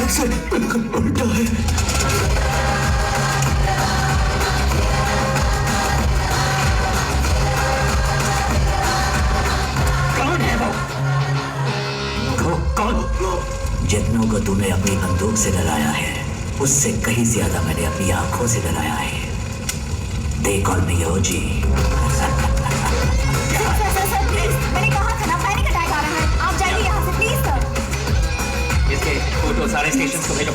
Sir बिल्कुल उल्टा है। कौन है वो? कौन? जितनों को तूने अपनी बंदूक से डराया है उससे कहीं ज्यादा मैंने अपनी आंखों से डराया है। They call me OG। Sir please, मैंने कहा था ना पैनिक अटैक आ रहा है, आप जाइए यहाँ से प्लीज सर। इसके फोटो सारे स्टेशन को भेजो।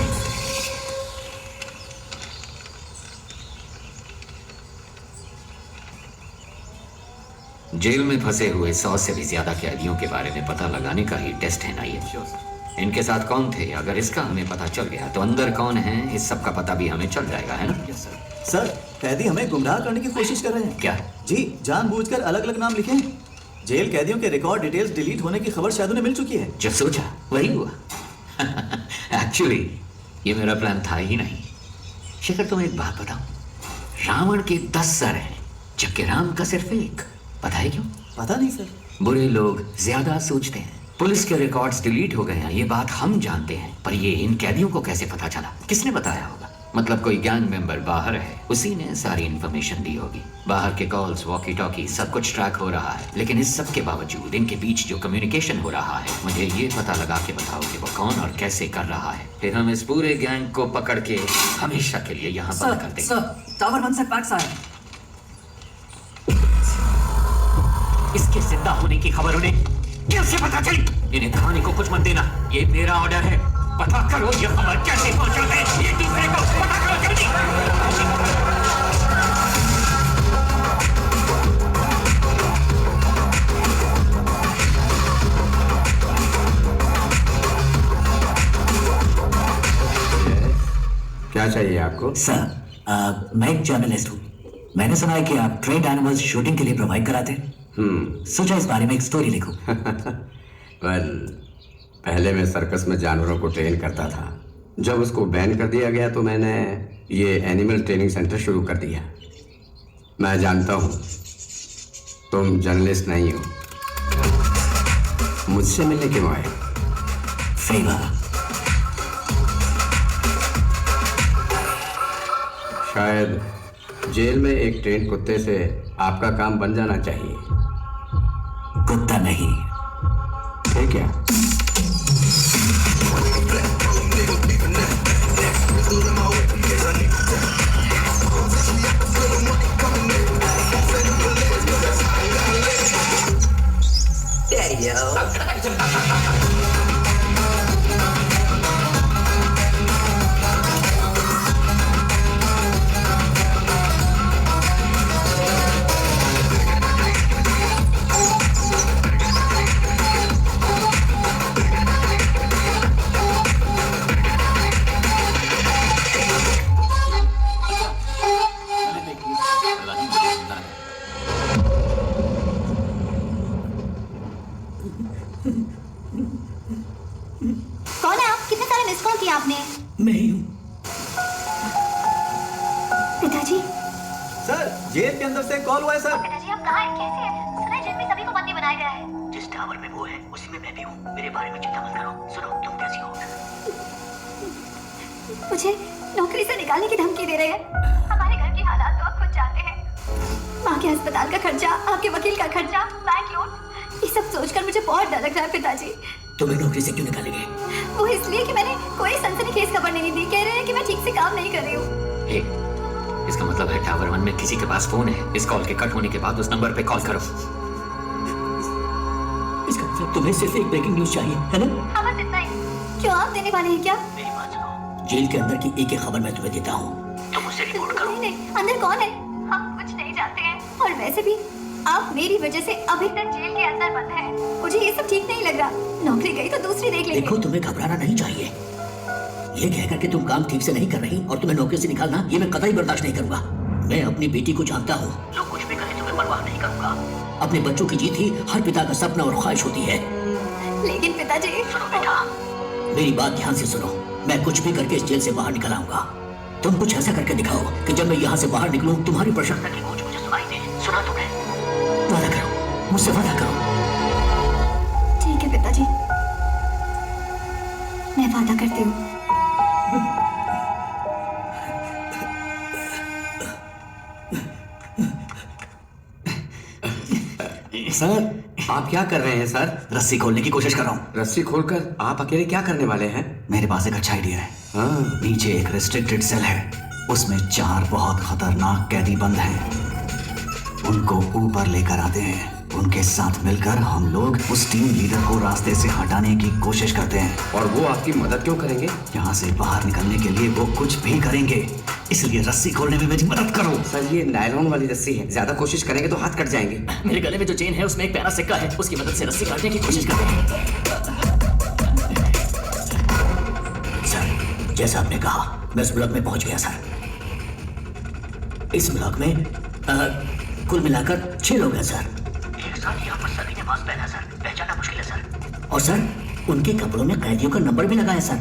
जेल में फंसे हुए 100 से भी ज्यादा कैदियों के बारे में पता लगाने का ही टेस्ट है ना ये। इनके साथ कौन थे? अगर इसका हमें पता चल गया तो अंदर कौन है इस सब का पता भी हमें चल जाएगा, है ना? सर कैदी हमें गुमराह करने की कोशिश कर रहे हैं। क्या? जी, जानबूझकर अलग अलग नाम लिखे हैं। जेल कैदियों के रिकॉर्ड डिटेल्स डिलीट होने की खबर शायद उन्हें मिल चुकी है। जो सोचा वही हुआ। एक्चुअली ये मेरा प्लान था ही नहीं। शेखर तुम्हें एक बात बताऊं, रावण के 10 सर हैं जबकि राम का सिर्फ एक। पता है क्यों? पता नहीं सर। बुरे लोग ज्यादा सोचते हैं। पुलिस के रिकॉर्ड्स डिलीट हो गए हैं ये बात हम जानते हैं, पर ये इन कैदियों को कैसे पता चला? किसने बताया होगा? मतलब कोई गैंग मेंबर बाहर है, उसी ने सारी इन्फॉर्मेशन दी होगी। बाहर के कॉल्स, वॉकी टॉकी सब कुछ ट्रैक हो रहा है, लेकिन इस सब के बावजूद इनके बीच जो कम्युनिकेशन हो रहा है, मुझे ये पता लगा के बताओ कि वो कौन और कैसे कर रहा है। फिर हम इस पूरे गैंग को पकड़ के हमेशा के लिए यहाँ बंद कर देंगे। सर, टावर 1 से फैक्स आया। इसके जिंदा होने की खबर उन्हें कैसे पता चली? इन्हें खाने को कुछ मत देना, ये मेरा ऑर्डर है। पता करो ये खबर कैसे पहुंचाते हैं, ये दूसरे को पता करो जल्दी। क्या चाहिए आपको? सर मैं एक जर्नलिस्ट हूँ। मैंने सुना है कि आप ट्रेंड एनिमल्स शूटिंग के लिए प्रोवाइड कराते हैं। सोचा इस बारे में एक स्टोरी लिखूं। वेल, पहले मैं सर्कस में जानवरों को ट्रेन करता था। जब उसको बैन कर दिया गया तो मैंने ये एनिमल ट्रेनिंग सेंटर शुरू कर दिया। मैं जानता हूँ तुम जर्नलिस्ट नहीं हो। मुझसे मिलने क्यों आए? फेवर। शायद जेल में एक ट्रेन कुत्ते से आपका काम बन जाना चाहिए। कुत्ता नहीं। ठीक है। कौन है आप? कितने सारे मिस कॉल किए आपने? मैं ही हूँ। पिताजी। सर जेल के अंदर से कॉल हुआ है सर। पिताजी आप कहाँ हैं? कैसे हैं? सुना है जेल में सभी को बंदी बनाया गया है। जिस टावर में वो है उसी में मैं भी हूँ। मेरे बारे में चिंता मत करो। सुनो, तुम कैसी हो? मुझे नौकरी से निकालने की धमकी दे रहे हैं। हमारे घर की हालात तो आप खुद जानते हैं। माँ के अस्पताल का खर्चा, आपके वकील का खर्चा, बैंक लोन, ये सब सोचकर मुझे बहुत डर लग रहा है पिताजी। तुम्हें नौकरी से क्यों निकालेंगे? वो इसलिए कि मैंने कोई सनसनीखेज खबर नहीं दी। कह रहे हैं कि मैं ठीक से काम नहीं कर रही हूँ। हे, इसका मतलब है टावर 1 में किसी के पास फोन है। इस कॉल के कट होने के बाद उस नंबर पे कॉल करो। इसका मतलब तुम्हें सिर्फ एक ब्रेकिंग न्यूज चाहिए, है ना? हाँ बस इतना ही। क्यों आप देने वाले हैं क्या? मेरी बात सुनो, जेल के अंदर की एक एक खबर मैं तुम्हें देता हूँ, तुम मुझसे रिपोर्ट करो। नहीं, अंदर कौन है? हम कुछ नहीं जानते हैं। और वैसे भी आप मेरी वजह से अभी तक जेल के अंदर बंद हैं। मुझे ये सब ठीक नहीं लग रहा। नौकरी गई तो दूसरी देख लेंगे। देखो, तुम्हें घबराना नहीं चाहिए। ये कहकर के तुम काम ठीक से नहीं कर रही और तुम्हें नौकरी से निकालना, ये मैं कतई बर्दाश्त नहीं करूंगा। मैं अपनी बेटी को जानता हूँ। लोग कुछ भी करें तुम्हें परवाह नहीं करूंगा। अपने बच्चों की जीत ही हर पिता का सपना और ख्वाहिश होती है। लेकिन पिताजी। सुनो बेटा, मेरी बात ध्यान से सुनो। मैं कुछ भी करके इस जेल से बाहर निकल आऊंगा। तुम कुछ ऐसा करके दिखाओ कि जब मैं यहाँ से बाहर निकलूं तुम्हारी प्रशंसा की गूंज मुझे सुनाई दे। सुना तुमने? वादा करो, मुझसे वादा करो। ठीक है पिताजी, मैं वादा करती हूँ। सर आप क्या कर रहे हैं सर? रस्सी खोलने की कोशिश कर रहा हूँ। रस्सी खोलकर आप अकेले क्या करने वाले हैं? मेरे पास एक अच्छा आइडिया है। हाँ, नीचे एक रेस्ट्रिक्टेड सेल है, उसमें 4 बहुत खतरनाक कैदी बंद हैं। उनको ऊपर लेकर आते हैं। उनके साथ मिलकर हम लोग उस टीम लीडर को रास्ते से हटाने की कोशिश करते हैं। और वो आपकी मदद क्यों करेंगे? यहाँ से बाहर निकलने के लिए वो कुछ भी करेंगे, इसलिए रस्सी खोलने में मेरी मदद करो। सर ये नायलॉन वाली रस्सी है, ज्यादा कोशिश करेंगे तो हाथ कट जाएंगे। मेरे गले में जो चेन है उसमें एक प्यारा सिक्का है, उसकी मदद से रस्सी काटने की कोशिश करते हैं। सर जैसा आपने कहा मैं इस ब्लॉक में पहुंच गया सर। इस ब्लॉक में कुल मिलाकर 6 लोग हैं सर। एक साथ यहाँ पर सभी ने मास्क पहना सर, पहचाना मुश्किल है सर। और सर उनके कपड़ों में कैदियों का नंबर भी लगा है सर।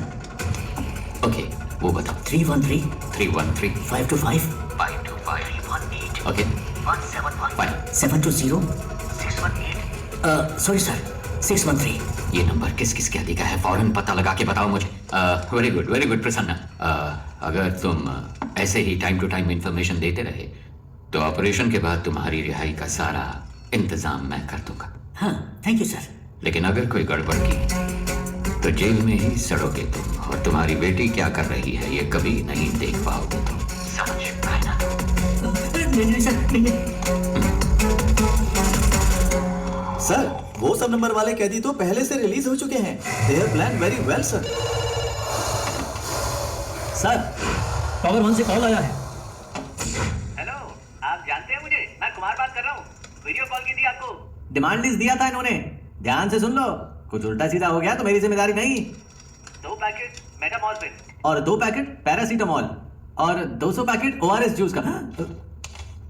ओके, वो बताओ। 313 313 525 525 318 ओके 171 720 618 सॉरी सर 613। ये नंबर किस किस कैदी का है? फौरन पता लगा के बताओ मुझे। Very good Prasanna. अगर तुम ऐसे ही टाइम टू टाइम इंफॉर्मेशन देते रहे तो ऑपरेशन के बाद तुम्हारी रिहाई का सारा इंतजाम मैं कर दूंगा। हाँ थैंक यू सर। लेकिन अगर कोई गड़बड़ की तो जेल में ही सड़ोगे तुम, और तुम्हारी बेटी क्या कर रही है ये कभी नहीं देख पाओगे तुम। समझ पाए ना? नहीं सर नहीं। सर वो सब नंबर वाले कैदी तो पहले से रिलीज हो चुके हैं। They have planned very well sir. Sir power 1 से कॉल आया है। हेलो, आप जानते हैं मुझे? मैं कुमार बात कर रहा हूँ। वीडियो कॉल की थी आपको। डिमांड लिस्ट दिया था इन्होंने, ध्यान से सुन लो। कुछ उल्टा सीधा हो गया तो मेरी जिम्मेदारी नहीं। 2 पैकेट मेटामॉर्फिन और 2 पैकेट पैरासीटामोल और 200 पैकेट ORS जूस का।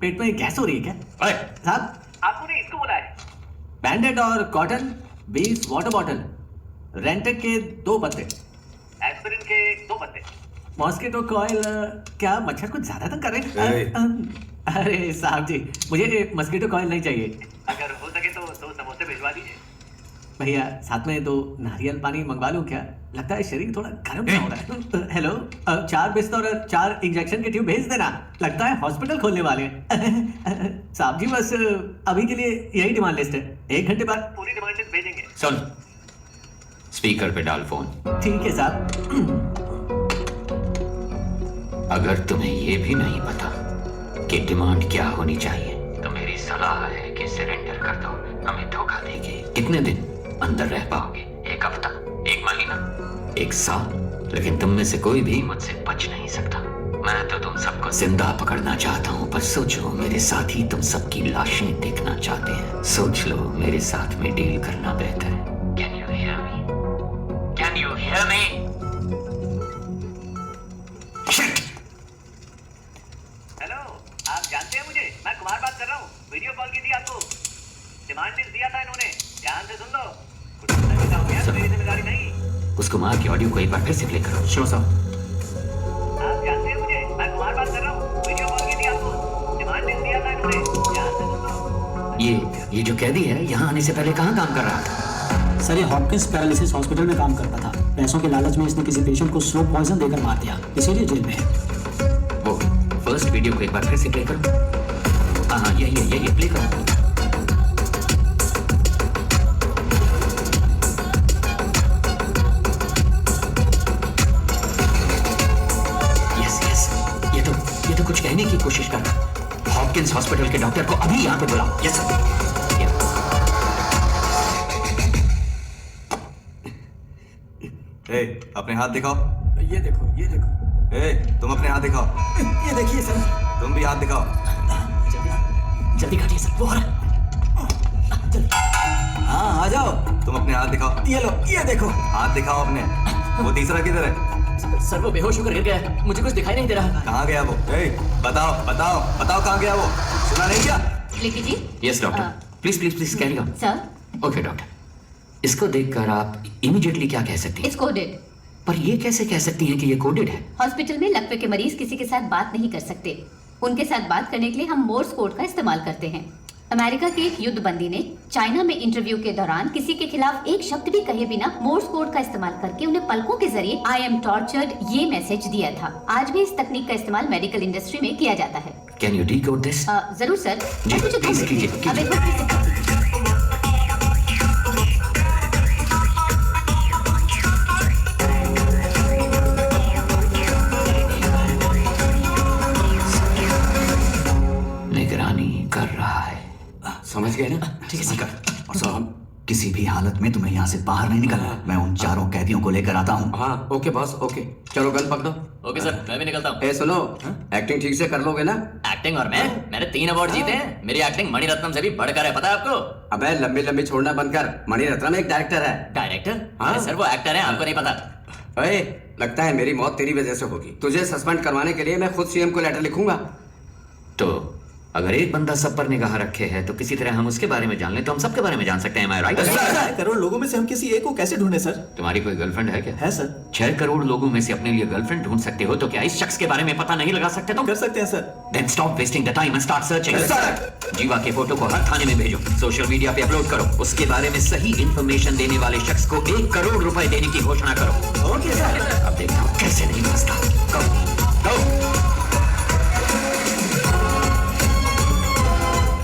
पेट में गैस हो रही है क्या साहब? आपको ने इसको बोला है। बैंडेड और कॉटन 20 वाटर बॉटल, रेंटेक के 2 पत्ते, एस्पिरिन के 2 पत्ते। Mosquito coil. क्या मच्छर कुछ ज्यादा तंग कर रहे हैं? अरे साहब जी मुझे मस्कीटो कॉइल नहीं चाहिए। अगर हो सके तो 2 समोसे भिजवा दीजिए। भैया साथ में 2 नारियल पानी मंगवा लूं क्या? लगता है शरीर थोड़ा गर्म हो रहा है। हेलो 4 बिस्तर और 4 इंजेक्शन के ट्यूब भेज देना। लगता है हॉस्पिटल खोलने वाले हैं। साहब जी बस अभी के लिए यही डिमांड लिस्ट है, 1 घंटे बाद पूरी डिमांड लिस्ट भेजेंगे। सुन, स्पीकर पे डाल फोन। ठीक है साहब। अगर तुम्हें ये भी नहीं पता कि डिमांड क्या होनी चाहिए तो मेरी सलाह है कि सरेंडर कर दो। हमें धोखा देंगे। कितने दिन अंदर रह पाओगे? 1 हफ्ता, 1 महीना, 1 साल? लेकिन तुम में से कोई भी मुझसे बच नहीं सकता। मैं तो तुम सबको जिंदा पकड़ना चाहता हूँ, पर सोचो मेरे साथ ही तुम सबकी लाशें देखना चाहते हैं। सोच लो मेरे साथ में डील करना बेहतर है। Can you hear me? Can you hear me? Shit! Hello, आप जानते हैं मुझे? मैं कुमार बात कर रहा हूँ। वीडियो कॉल की थी आपको। डिमांड लिस्ट दिया था इन्होंने, ध्यान से सुन लो। कुछ उल्टा सीधा हो गया तो मेरी जिम्मेदारी नहीं। उस कुमार की ऑडियो को एक बार फिर से प्ले करो। श्योर साहब। आप जानते हैं मुझे? मैं कुमार बात कर रहा हूँ। वीडियो कॉल की थी आपको। डिमांड लिस्ट दिया था इन्होंने, ध्यान से सुन लो। ये जो कैदी है यहाँ आने से पहले कहाँ काम कर रहा था? सर ये हॉपकिंस पैरालिसिस हॉस्पिटल में काम करता था। पैसों के लालच में इसने किसी पेशेंट को स्लो पॉइजन देकर मार दिया, इसीलिए जेल में है। वो फर्स्ट वीडियो को एक बार फिर से प्ले करो। हाँ ये प्ले करो। यस ये तो कुछ कहने की कोशिश कर रहा। हॉपकिंस हॉस्पिटल के डॉक्टर को अभी यहाँ पे बुलाओ। Yes sir. अपने हाथ दिखाओ। ये देखो। तुम अपने हाथ दिखाओ। ये देखिए सर। तुम भी हाथ दिखाओ। जल्दी काटिए सर, वो हो रहा है। हाँ आ जाओ। तुम अपने हाथ दिखाओ। ये लो, ये देखो। हाथ दिखाओ अपने। वो तीसरा किधर है? सर वो बेहोश होकर गिर गया है, मुझे कुछ दिखाई नहीं दे रहा। कहाँ गया वो? बताओ कहाँ गया वो? सुना नहीं क्या? लिखी जी। Yes doctor, please carry on. Sir okay doctor, इसको देखकर आप इमीडिएटली क्या कह सकती हैं? It's coded. पर ये कैसे कह सकती हैं कि ये कोडेड है? हॉस्पिटल में लकवे के मरीज किसी के साथ बात नहीं कर सकते। उनके साथ बात करने के लिए हम मोर्स कोड का इस्तेमाल करते हैं। अमेरिका के एक युद्धबंदी ने चाइना में इंटरव्यू के दौरान किसी के खिलाफ एक शब्द भी कहे बिना मोर्स कोड का इस्तेमाल करके उन्हें पलकों के जरिए आई एम टॉर्चर्ड ये मैसेज दिया था। आज भी इस तकनीक का इस्तेमाल मेडिकल इंडस्ट्री में किया जाता है। Can you decode this? जरूर सर। जी, मुझे प्लीज कीजिए। अब एक बार फिर से- समझ गए ना? ठीक है सर। और साहब किसी भी हालत में तुम्हें यहाँ से बाहर नहीं निकलना। मैं उन चारों कैदियों को लेकर आता हूँ। हाँ ओके बॉस ओके। चलो गन पकड़ो। ओके सर, मैं भी निकलता हूँ। ए सुनो, एक्टिंग ठीक से कर लोगे ना? एक्टिंग और मैंने 3 अवार्ड जीते हैं। मेरी एक्टिंग मणिरत्नम से भी बढ़कर है, पता है आपको? अबे लंबी लंबी छोड़ना बंद कर। मणिरत्नम एक डायरेक्टर है। डायरेक्टर? हाँ। अरे सर वो एक्टर है, आपको नहीं पता? अरे लगता है मेरी मौत तेरी वजह से होगी। तुझे सस्पेंड करवाने के लिए मैं खुद सीएम को लेटर लिखूंगा। तो अगर एक बंदा सब पर निगाह रखे है तो किसी तरह हम उसके बारे में जान लें तो हम सबके बारे में जान सकते हैं। राइट? 6 करोड़ लोगों में से हम किसी एक को कैसे ढूंढे सर? तुम्हारी कोई गर्लफ्रेंड है क्या? है सर। 6 करोड़ लोगों में से अपने लिए गर्लफ्रेंड ढूंढ सकते हो तो क्या इस शख्स के बारे में पता नहीं लगा सकते तुम? कर सकते हैं sir. Then stop wasting the time and start searching. जीवा के फोटो को हर थाने में भेजो, सोशल मीडिया पे अपलोड करो, उसके बारे में सही इंफॉर्मेशन देने वाले शख्स को 1 करोड़ रुपए देने की घोषणा करो। Okay sir. अब देखना हूं कैसे नहीं फंसता। Go.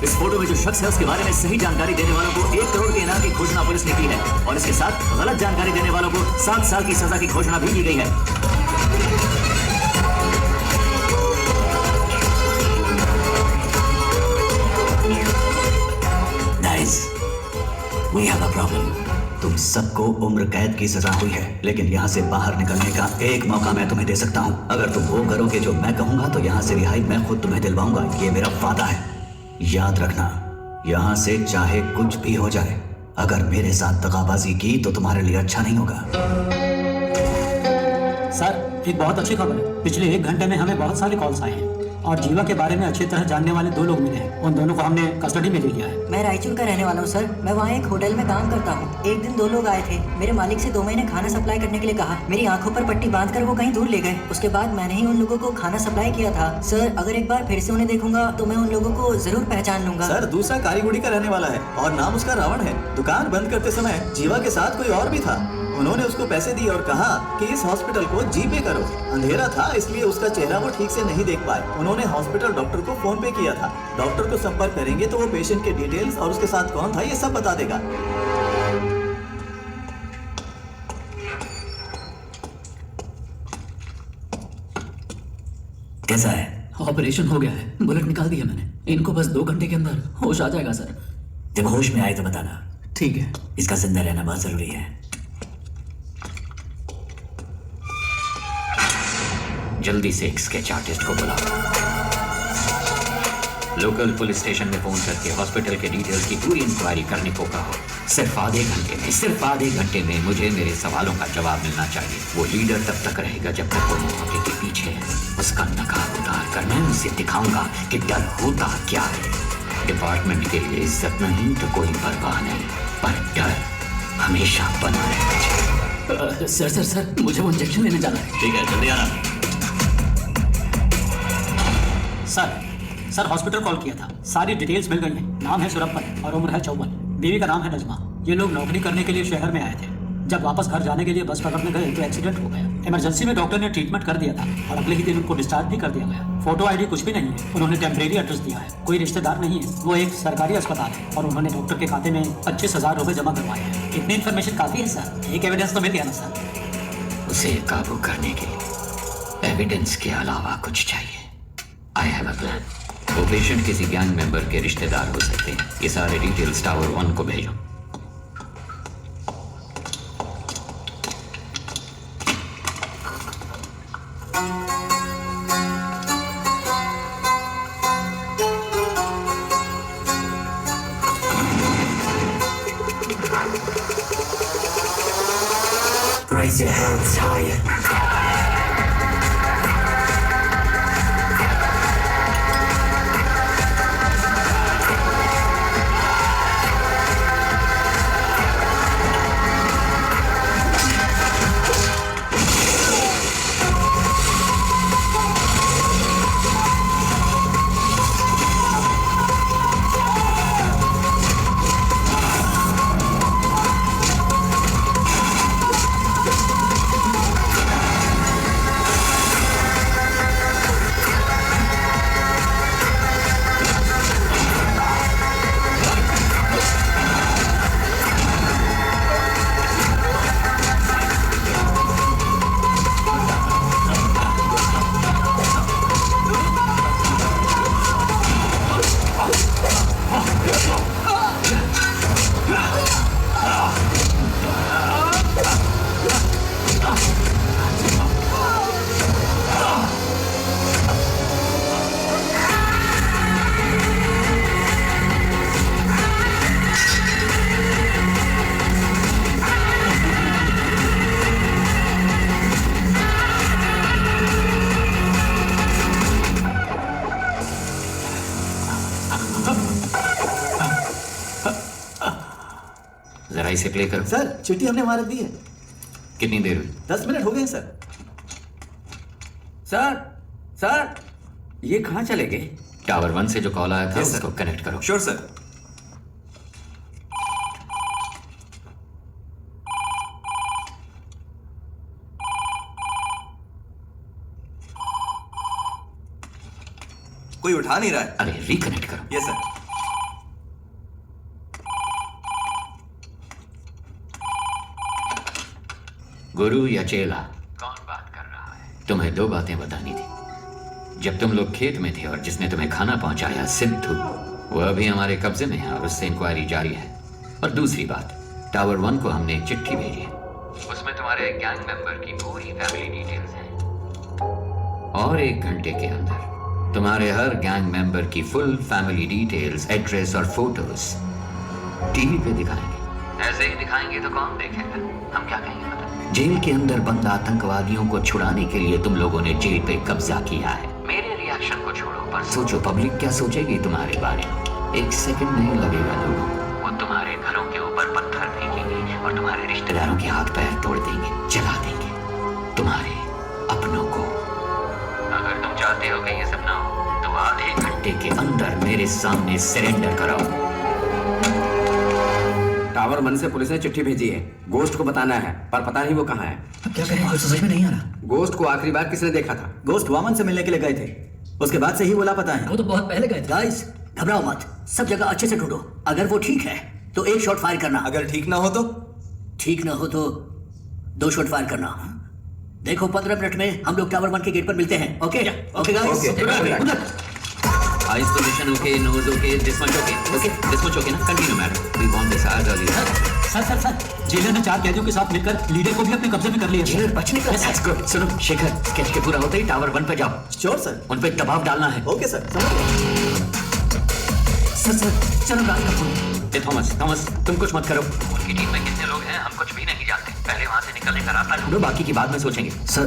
इस फोटो में जो शख्स है उसके बारे में सही जानकारी देने वालों को 1 करोड़ के इनाम की घोषणा पुलिस ने की है और इसके साथ गलत जानकारी देने वालों को 7 साल की सजा की घोषणा भी की गई है। Guys, we have a problem. तुम सबको उम्र कैद की सजा हुई है, लेकिन यहाँ से बाहर निकलने का एक मौका मैं तुम्हें दे सकता हूँ। अगर तुम वो करोगे जो मैं कहूँगा तो यहाँ से रिहाई मैं खुद तुम्हें दिलवाऊंगा। ये मेरा वादा है। याद रखना, यहाँ से चाहे कुछ भी हो जाए, अगर मेरे साथ दगाबाजी की तो तुम्हारे लिए अच्छा नहीं होगा। सर एक बहुत अच्छी खबर है। पिछले 1 घंटे में हमें बहुत सारे कॉल्स आए हैं और जीवा के बारे में अच्छी तरह जानने वाले 2 लोग मिले हैं। उन दोनों को हमने कस्टडी में ले लिया है। मैं रायचूर का रहने वाला हूँ सर। मैं वहाँ एक होटल में काम करता हूँ। एक दिन 2 लोग आए थे। मेरे मालिक से 2 महीने खाना सप्लाई करने के लिए कहा। मेरी आंखों पर पट्टी बांधकर वो कहीं दूर ले गए। उसके बाद मैंने ही उन लोगों को खाना सप्लाई किया था। सर अगर एक बार फिर से उन्हें देखूंगा तो मैं उन लोगों को जरूर पहचान लूंगा। सर दूसरा कारीगुड़ी का रहने वाला है और नाम उसका रावण है। दुकान बंद करते समय जीवा के साथ कोई और भी था। उन्होंने उसको पैसे दिए और कहा कि इस हॉस्पिटल को जीपे करो। अंधेरा था इसलिए उसका चेहरा वो ठीक से नहीं देख पाए। उन्होंने हॉस्पिटल डॉक्टर को फोन पे किया था। डॉक्टर को संपर्क करेंगे तो वो पेशेंट के डिटेल्स और उसके साथ कौन था ये सब बता देगा। कैसा है? ऑपरेशन हो गया है, बुलेट निकाल दिया मैंने। इनको बस 2 घंटे के अंदर होश आ जाएगा सर। जब होश में आए तो बताना। ठीक है। इसका जिंदा रहना बहुत जरूरी है। जल्दी से एक स्केच आर्टिस्ट को बुलाओ। लोकल पुलिस स्टेशन में फोन करके हॉस्पिटल के डिटेल्स की पूरी इंक्वायरी करने को कहो। सिर्फ आधे घंटे में मुझे मेरे सवालों का जवाब मिलना चाहिए। वो लीडर तब तक रहेगा जब तक वो मौके के पीछे है। उसका नकाब उतार कर मैं उसे दिखाऊंगा कि डर होता क्या है। डिपार्टमेंट के लिए इज्जत नहीं तो कोई परवाह नहीं, पर डर हमेशा बना रहना चाहिए। सर मुझे वो इंजेक्शन लेने जाना है। ठीक है, जल्दी आना। सर हॉस्पिटल कॉल किया था। सारी डिटेल्स मिल गई हैं। नाम है सुरप्पन और उम्र है 54। बीवी का नाम है नजमा। ये लोग नौकरी करने के लिए शहर में आए थे। जब वापस घर जाने के लिए बस पकड़ने गए तो एक्सीडेंट हो गया। इमरजेंसी में डॉक्टर ने ट्रीटमेंट कर दिया था और अगले ही दिन उनको डिस्चार्ज भी कर दिया गया। फोटो आईडी कुछ भी नहीं है। उन्होंने टेम्परेरी एड्रेस दिया है। कोई रिश्तेदार नहीं है। वो एक सरकारी अस्पताल है और उन्होंने डॉक्टर के खाते में 25,000 रुपए जमा करवाए हैं। इतनी इन्फॉर्मेशन काफी है सर। एक एविडेंस तो मिल गया ना सर। उसे काबू करने के लिए एविडेंस के अलावा कुछ चाहिए। I have a plan. वो पेशेंट किसी गैंग मेंबर के रिश्तेदार हो सकते हैं। ये सारे डिटेल्स टावर 1 को भेजो। Raise your hands higher. इसे प्ले करो। सर चिट्ठी हमने वहां रख दी है। कितनी देर हुई? 10 मिनट हो गए सर। सर ये कहाँ चले गए? टावर 1 से जो कॉल आया था Yes, sir. उसको कनेक्ट करो। Sure sir. कोई उठा नहीं रहा है। अरे रिकनेक्ट करो। Yes sir. गुरु या चेला, कौन बात कर रहा है? तुम्हें 2 बातें बतानी थी। जब तुम लोग खेत में थे और जिसने तुम्हें खाना पहुंचाया सिद्धू, वो अभी हमारे कब्जे में है और उससे इंक्वायरी जारी है। और दूसरी बात, टावर 1 को हमने एक चिट्ठी भेजी है, उसमें तुम्हारे गैंग मेंबर की पूरी फैमिली डिटेल्स हैं। और 1 घंटे के अंदर तुम्हारे हर गैंग मेंबर की फुल फैमिली डिटेल्स, एड्रेस और फोटोज टीवी पे दिखाएंगे। ऐसे ही दिखाएंगे तो कौन देखेगा? हम क्या कहेंगे पता? जेल के अंदर बंद आतंकवादियों को छुड़ाने के लिए तुम लोगों ने जेल पे कब्जा किया है। मेरे रिएक्शन को छोड़ो, पर सोचो पब्लिक क्या सोचेगी तुम्हारे बारे में। 1 सेकंड नहीं लगेगा लोगों को, वो तुम्हारे घरों के ऊपर पत्थर फेंकेंगे और तुम्हारे रिश्तेदारों के हाथ पैर तोड़ देंगे, जला देंगे तुम्हारे अपनों को। अगर तुम चाहते हो कि ये सब ना हो तो आधे घंटे के अंदर मेरे सामने सरेंडर कराओ। टावर 1 से पुलिस ने चिट्ठी भेजी है, गोश्त को बताना है, पर पता नहीं वो कहाँ है। क्या करें, मुझे समझ में नहीं आ रहा। गोश्त को आखिरी बार किसने देखा था? गोश्त वामन से मिलने के लिए गए थे, उसके बाद से ही वो लापता है। वो तो बहुत पहले गए थे। गाइस घबराओ मत, सब जगह अच्छे से ढूंढो। अगर वो ठीक है तो 1 शॉट फायर करना, अगर ठीक ना हो तो? ठीक ना हो तो 2 शॉट फायर करना। देखो 15 मिनट में हम लोग टावर 1 के गेट पर मिलते हैं। Okay okay guys. Eyes position okay, nose okay, this much okay, okay this much okay ना। Continue madam, we want this as early. Sir jailer ने 4 कैदियों के साथ मिलकर लीडर को भी अपने कब्जे में कर लिया। जेलर बचने का दैट्स गुड। सुनो शेखर, स्केच के पूरा होते ही टावर 1 पे जाओ। Sure sir. उन पे दबाव डालना है। ओके सर, समझ गए। सर चलो गाड़ी का फोन। थॉमस तुम कुछ मत करो। उनकी टीम में कितने लोग हैं हम कुछ भी नहीं जानते। पहले वहां से निकलने का रास्ता ढूंढो, बाकी की बाद में सोचेंगे। सर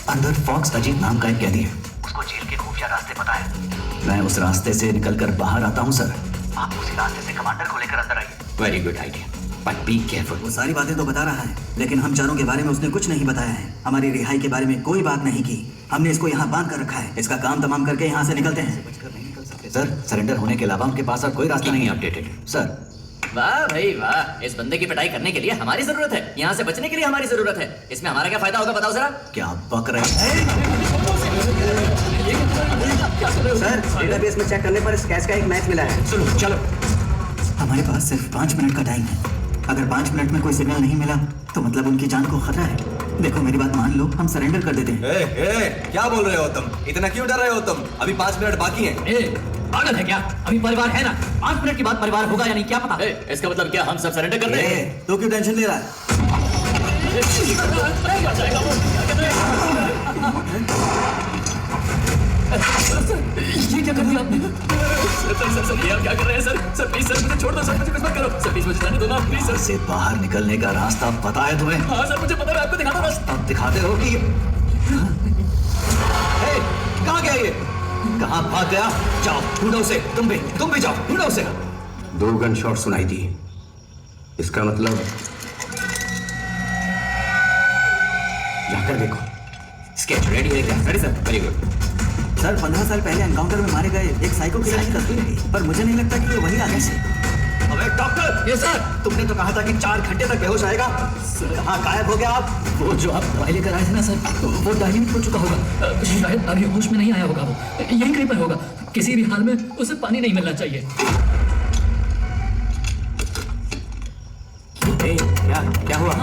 अंदर फॉक्स अजीत नाम का एक कैदी है, उसको जेल के खुफिया रास्ते पता है। मैं उस रास्ते से निकलकर बाहर आता हूँ सर। आप उसी रास्ते से कमांडर को लेकर अंदर आइए। Very good idea, but be careful. वो सारी बातें तो बता रहा है, लेकिन हम चारों के बारे में उसने कुछ नहीं बताया है। हमारी रिहाई के बारे में कोई बात नहीं की। हमने इसको यहाँ बांध कर रखा है। इसका काम तमाम करके यहाँ से निकलते हैं। सर सरेंडर होने के अलावा उनके पास और कोई रास्ता नहीं है। अपडेटेड सर वाह भाई वाह, इस बंदे की पिटाई करने के लिए हमारी जरूरत है, यहाँ से बचने के लिए हमारी जरूरत है। इसमें हमारा क्या फायदा होगा बताओ जरा। क्या बक रहे हैं? सर डेटाबेस में चेक करने पर स्केच का एक मैच मिला है। सुनो चलो। हमारे पास सिर्फ 5 मिनट का टाइम है। अगर 5 मिनट में कोई सिग्नल नहीं मिला तो मतलब उनकी जान को खतरा है। देखो मेरी बात मान लो, हम सरेंडर कर देते हैं। क्या बोल रहे हो तुम? इतना क्यों डर रहे हो तुम? अभी 5 मिनट बाकी हैं। पागल है क्या? अभी परिवार है ना, 5 मिनट के बाद परिवार होगा या नहीं क्या पता। इसका मतलब क्या हम सब सरेंडर कर रहे हैं? तो क्यों टेंशन ले रहा है? ये क्या कर दिया आपने? सर ये आप क्या कर रहे हैं सर प्लीज सर मुझे छोड़ दो सर, मुझे कुछ मत करो सर, प्लीज मुझे जाने दो ना प्लीज सर। से बाहर निकलने का रास्ता पता है तुम्हें? हाँ सर मुझे पता है, आपको दिखाता हूँ बस। अब दिखाते हो कि कहाँ गया ये? कहाँ भाग गया? जाओ ढूंढो उसे। तुम भी जाओो ढूंढो उसे। 2 गन शॉट सुनाई दी। इसका मतलब जाकर देखो। स्केच रेडी है क्या? Ready sir, very good. Sir 15 साल पहले एनकाउंटर में मारे गए एक साइको किलर की तस्वीर है, पर मुझे नहीं लगता कि ये वही आदमी है। अबे डॉक्टर, ये सर तुमने तो कहा था कि 4 घंटे तक बेहोश आएगा। कहाँ गायब हो गया आप? वो जो आप दवाई लेकर आए थे ना सर, वो डायनेमिक हो चुका होगा, शायद अभी होश में नहीं आया होगा। वो यहीं कहीं पर होगा। किसी भी हाल में उसे पानी नहीं मिलना चाहिए। क्या हुआ?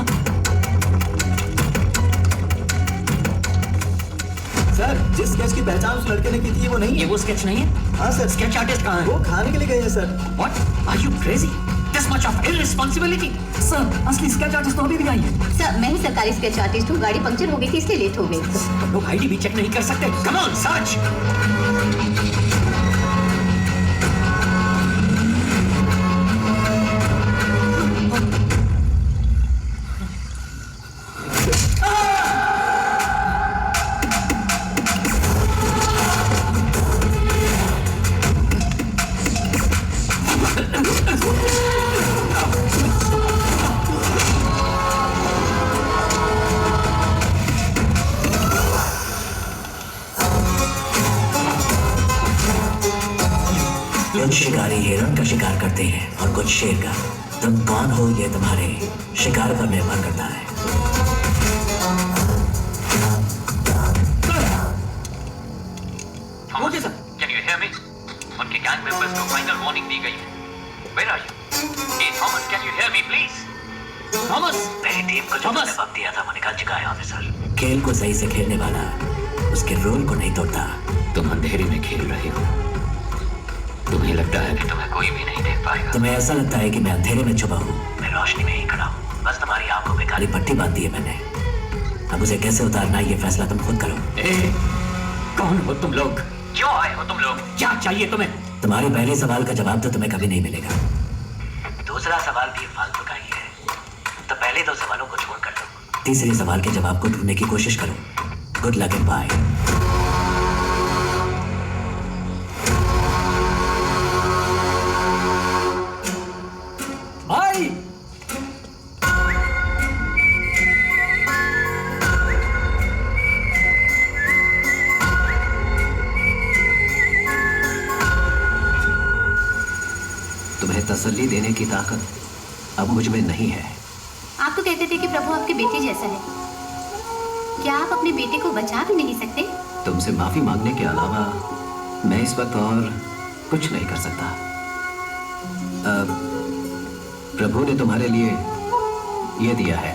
सर जिस स्केच की पहचान उस लड़के ने की थी ये वो नहीं ये है। वो स्केच नहीं है? हाँ सर। स्केच आर्टिस्ट कहाँ है? वो खाने के लिए गए हैं sir. What? Are you crazy? This much of irresponsibility? Sir असली स्केच आर्टिस्ट तो अभी भी आई है। सर मैं ही सरकारी स्केच आर्टिस्ट हूँ, गाड़ी पंक्चर हो गई थी इसलिए लेट हो गई। तुम लोग आईडी भी चेक नहीं कर सकते? Come on, search! कुछ शिकारी हिरण का शिकार करते हैं और कुछ शेर का। तुम कौन हो ये तुम्हारे शिकार पर निर्भर करता है। Okay sir, can you hear me? उनके गैंग मेंबर्स को फाइनल वार्निंग दी गई है। Where are you? Hey Thomas, can you hear me please? Thomas, मेरी टीम को जो तुमने वक्त दिया था वो निकल चुका है ऑफिसर। खेल को सही से खेलने वाला उसके रोल को नहीं तोड़ता। तुम अंधेरे में खेल रहे हो। तुम्हें लगता है कि तुम्हें कोई भी नहीं देख पाएगा। तुम्हें ऐसा लगता है कि मैं अंधेरे में छुपा हूँ? मैं रोशनी में ही खड़ा हूँ। बस तुम्हारी आंखों में काली पट्टी बांध दी है मैंने। अब उसे कैसे उतारना है ये फैसला तुम खुद करो। कौन हो तुम लोग? क्यों आए हो तुम लोग? क्या चाहिए तुम्हें? तुम्हारे पहले सवाल का जवाब तो तुम्हें कभी नहीं मिलेगा। दूसरा सवाल भी फालतू का ही है, तो पहले दो सवालों को छोड़ कर दो। तीसरे सवाल के जवाब को ढूंढने की कोशिश करो। Good luck and bye. भाई तुम्हें तसल्ली देने की ताकत अब मुझ में नहीं है। आप तो कहते थे कि प्रभु आपके बेटे जैसा है। क्या आप अपने बेटे को बचा भी नहीं सकते? तुमसे माफी मांगने के अलावा मैं इस वक्त और कुछ नहीं कर सकता। प्रभु ने तुम्हारे लिए ये दिया है।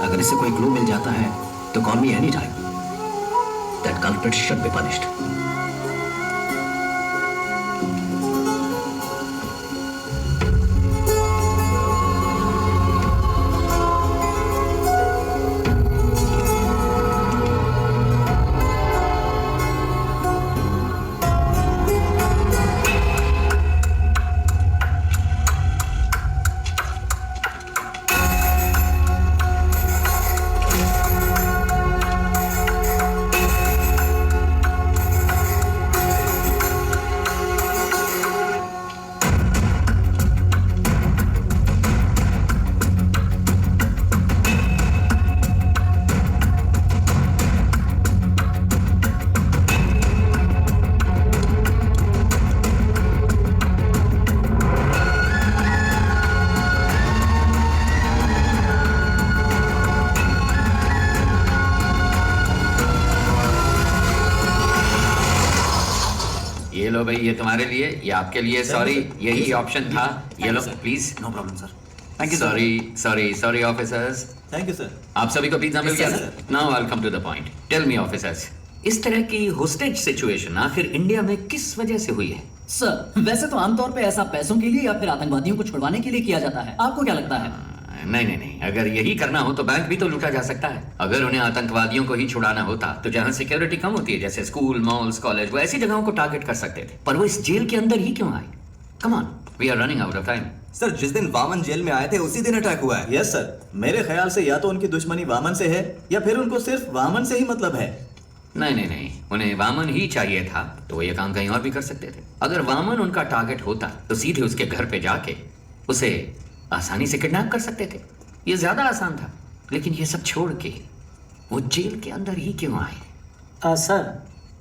अगर इससे कोई क्लू मिल जाता है तो call me any time. That culprit should be punished. ये लो भाई, ये तुम्हारे लिए, ये आपके लिए। सॉरी, यही ऑप्शन था। ये लो please. No problem sir. Thank you. Sorry officers. Thank you sir. आप सभी को पिज्जा मिल गया Yes, ना? sir. Now I will come to the point. Tell me officers, इस तरह की होस्टेज सिचुएशन आखिर इंडिया में किस वजह से हुई है? सर, वैसे तो आमतौर पे ऐसा पैसों के लिए या फिर आतंकवादियों को छुड़वाने के लिए किया जाता है। आपको क्या लगता है? नहीं, अगर यही करना हो तो बैंक भी तो लूटा जा सकता है। अगर उन्हें आतंकवादियों को ही छुड़ाना होता तो जहाँ सिक्योरिटी कम होती है, जैसे स्कूल, मॉल्स, कॉलेज, वो ऐसी जगहों को टारगेट कर सकते थे। पर वो इस जेल के अंदर ही क्यों आए? Come on, we are running out of time. Sir, जिस दिन वामन जेल में आए थे उसी दिन अटैक हुआ है। यस सर, मेरे ख्याल से या तो उनकी दुश्मनी वामन से है या फिर उनको सिर्फ वामन से ही मतलब है। नहीं, उन्हें वामन ही चाहिए था तो वो ये काम कहीं और भी कर सकते थे। अगर वामन उनका टारगेट होता तो सीधे उसके घर पे जाके उसे आसानी से किडनैप कर सकते थे। ये ज्यादा आसान था। लेकिन ये सब छोड़ के वो जेल के अंदर ही क्यों आए? सर,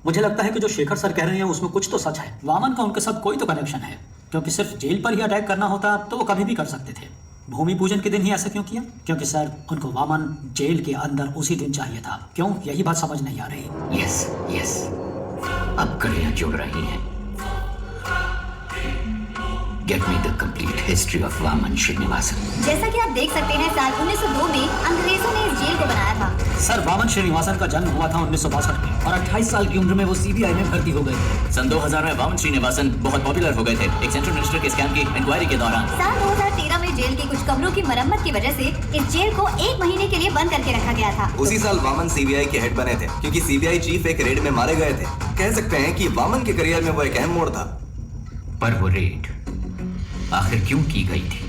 मुझे लगता है कि जो शेखर सर कह रहे हैं उसमें कुछ तो सच है। वामन का उनके साथ कोई तो कनेक्शन है, क्योंकि सिर्फ जेल पर ही अटैक करना होता तो वो कभी भी कर सकते थे। भूमि पूजन के दिन ही ऐसा क्यों किया? क्योंकि सर, उनको वामन जेल के अंदर उसी दिन चाहिए था। क्यों? यही बात समझ नहीं आ रही। यस, अब कड़ियां जुड़ रही हैं। Get me the complete history of Vaman Srinivasan. जैसा कि आप देख सकते हैं, साल 1902 में अंग्रेजों ने इस जेल को बनाया था। सर, वामन श्रीनिवासन का जन्म हुआ था 1962 में और 28 साल की उम्र में वो सीबीआई में भर्ती हो गए थे। सन 2000 में वामन श्रीनिवासन बहुत पॉपुलर हो गए थे एक सेंट्रल मिनिस्टर के स्कैम की इंक्वायरी के दौरान। साल 2013 में जेल के कुछ कमरों की मरम्मत की वजह से इस जेल को 1 महीने के लिए बंद करके रखा गया था। उसी साल वामन सीबीआई के हेड बने थे, क्योंकि सीबीआई चीफ एक रेड में मारे गए थे। कह सकते हैं कि वामन के करियर में वो एक अहम मोड़ था। पर वो रेड आखिर क्यों की गई थी?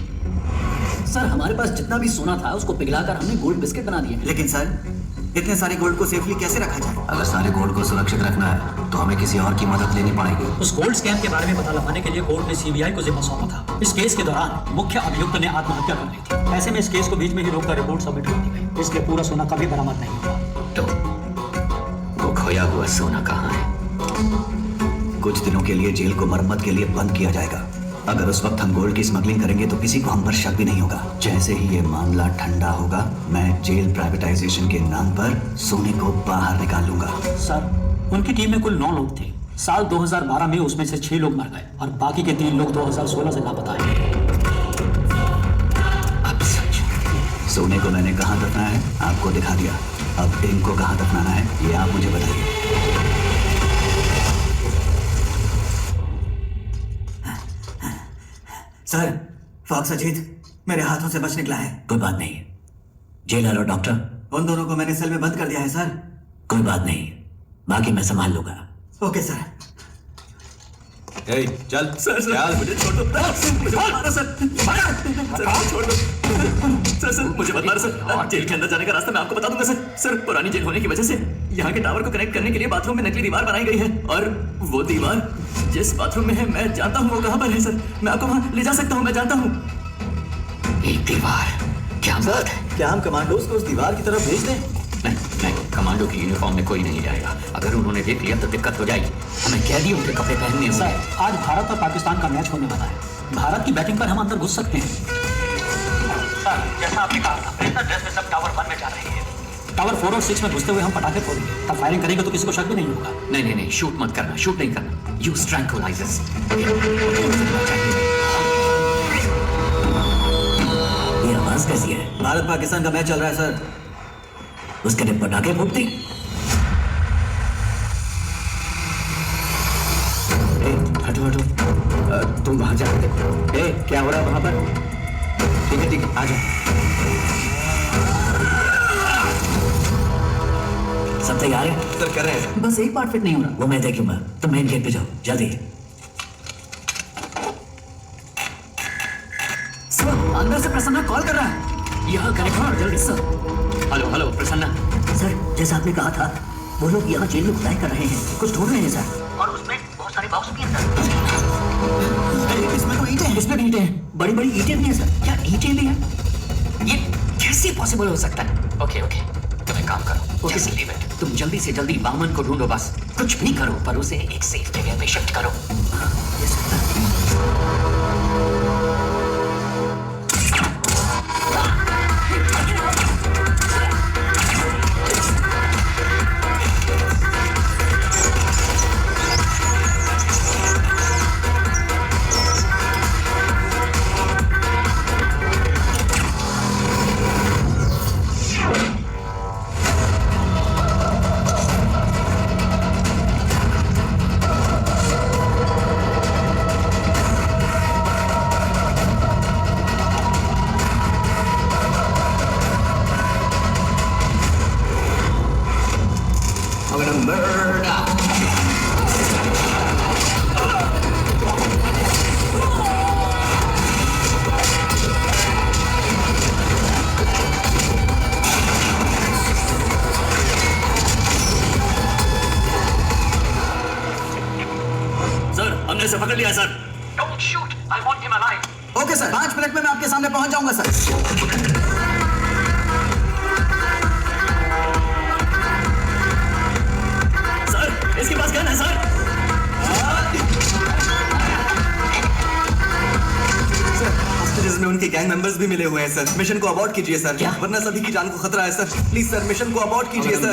सर, हमारे पास जितना भी सोना था उसको पिघलाकर हमने गोल्ड बिस्किट बना दिए। लेकिन सर, इतने सारे गोल्ड को सेफली कैसे रखा जाए? अगर सारे गोल्ड को सुरक्षित रखना है तो हमें किसी और की मदद लेनी पड़ेगी। उस गोल्ड स्कैम के बारे में पता लगाने के लिए कोर्ट ने सीबीआई को जिम्मा सौंपा था। इस केस के दौरान मुख्य अभियुक्त ने आत्महत्या कर ली थी। ऐसे में इस केस को बीच में ही रोककर रिपोर्ट सबमिट कर दी गई, इसलिए पूरा सोना कभी बरामद नहीं हुआ। तो वो खोया हुआ सोना कहाँ है? कुछ दिनों के लिए जेल को मरम्मत के लिए बंद किया जाएगा। अगर उस वक्त हम गोल्ड की स्मगलिंग करेंगे तो किसी को हम पर शक भी नहीं होगा। जैसे ही ये मामला ठंडा होगा, मैं जेल प्राइवेटाइजेशन के नाम पर सोने को बाहर निकाल लूंगा। सर, उनकी टीम में कुल 9 लोग थे। साल 2012 में उसमें से 6 लोग मर गए और बाकी के 3 लोग 2016 से लापता हैं। अब सच, सोने को मैंने कहाँ दफनाया है आपको दिखा दिया। अब इनको कहाँ दफनाना है ये आप मुझे बताइए। सर, फॉक्स अजीत मेरे हाथों से बच निकला है। कोई बात नहीं, जेलर और डॉक्टर उन दोनों को मैंने सेल में बंद कर दिया है सर। कोई बात नहीं, बाकी मैं संभाल लूंगा। Okay sir. ए, चल चल, मुझे छोड़ दो। मुझे मत मारो सर, सर मुझे छोड़ दो। सर मुझे मत मारो सर। जेल के अंदर जाने का रास्ता मैं आपको बता दूंगा सर। सर, पुरानी जेल होने की वजह से यहाँ के टावर को कनेक्ट करने के लिए बाथरूम में नकली दीवार बनाई गई है, और वो दीवार जिस बाथरूम में है मैं जानता हूँ वो कहाँ पर है सर। मैं आपको वहाँ ले जा सकता हूँ, मैं जानता हूँ। एक दीवार, क्या बात है? क्या हम कमांडोज को उस दीवार की तरफ भेज दें? नहीं, कमांडो की यूनिफॉर्म में कोई नहीं जाएगा। अगर उन्होंने देख लिया तो दिक्कत हो जाएगी। हमें कैदियों के कपड़े पहनने होंगे। सर, आज भारत और पाकिस्तान का मैच होने वाला है। भारत की बैटिंग पर हम अंदर घुस सकते हैं। सर, जैसा आपने कहा था, प्रेशर ड्रेस में सब टावर 1 में जा रहे हैं। टावर 4 और 6 में घुसते हुए हम पटाखे फोड़ेंगे। तब फायरिंग करेंगे तो किसी को शक भी नहीं होगा। नहीं, शूट मत करना, शूट नहीं करना। Use tranquillisers. ये आवाज कैसी है? भारत पाकिस्तान का मैच चल रहा है सर। उसके लिए पटाखे फूटती। हटो, तुम वहां जाकर देखो। क्या हो रहा है वहां पर? ठीक है, आ जाओ। सब तैयार है? सर कर रहे हैं। बस एक पार्ट फिट नहीं हो रहा, वो मैं देख लूंगा। तुम मेन गेट पे जाओ जल्दी। सर, अंदर से प्रसन्ना कॉल कर रहा है। यहाँ कनेक्ट जल्दी सर। हेलो प्रसन्ना। सर, जैसा आपने कहा था, वो लोग यहाँ जेल में खुदाई कर रहे हैं, कुछ ढूंढ रहे हैं सर। और उसमें बहुत सारे बॉक्स भी हैं सर। इसमें तो ईंटें हैं। इसमें भी ईंटें हैं, बड़ी बड़ी ईंटें भी हैं सर। क्या ईंटें भी हैं? ये कैसे पॉसिबल हो सकता है? ओके, तुम एक काम करो, जस्ट लीव इट। तुम जल्दी से जल्दी वामन को ढूंढो, बस कुछ भी करो, पर उसे एक सेफ जगह पे शिफ्ट करो। से पकड़ लिया sir. Don't shoot. I want him alive. Okay sir, 5 minute में मैं आपके सामने पहुंच जाऊंगा सर। सर, इसके पास गन है सर। हॉस्पिटल में उनके गैंग मेंबर्स भी मिले हुए हैं सर। मिशन को अबॉर्ट कीजिए सर, वरना सभी की जान को खतरा है सर। प्लीज सर, मिशन को अबॉर्ट कीजिए सर।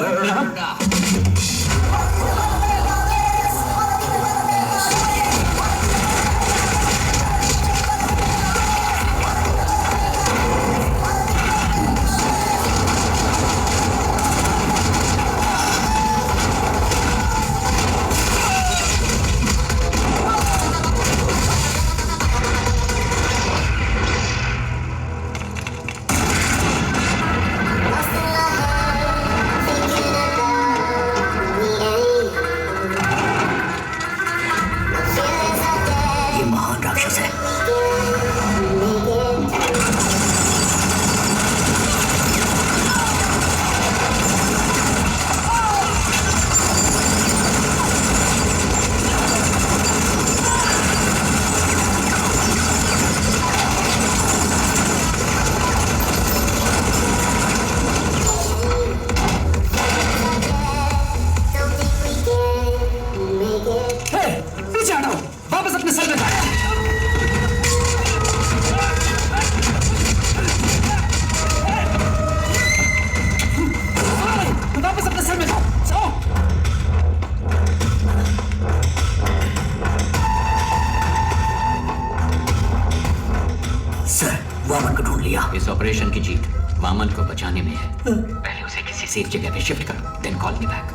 वामन को बचाने में है। पहले उसे किसी सेफ जगह पे शिफ्ट करो, then call me back.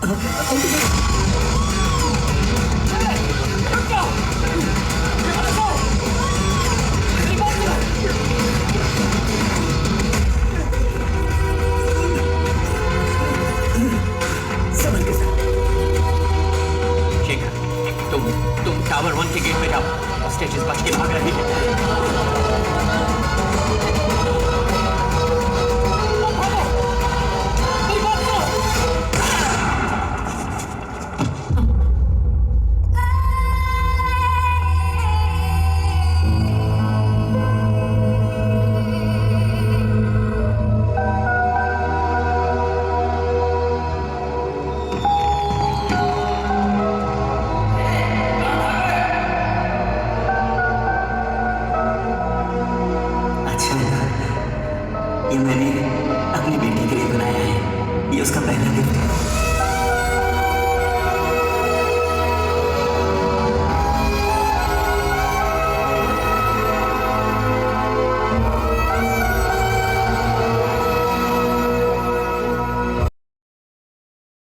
Shekhar, तुम टावर 1 के गेट पे जाओ। हॉस्टेजेस बच के भाग रही है। अच्छा है, ये मैंने अपनी बेटी के लिए बनाया है। ये उसका पहला गिफ्ट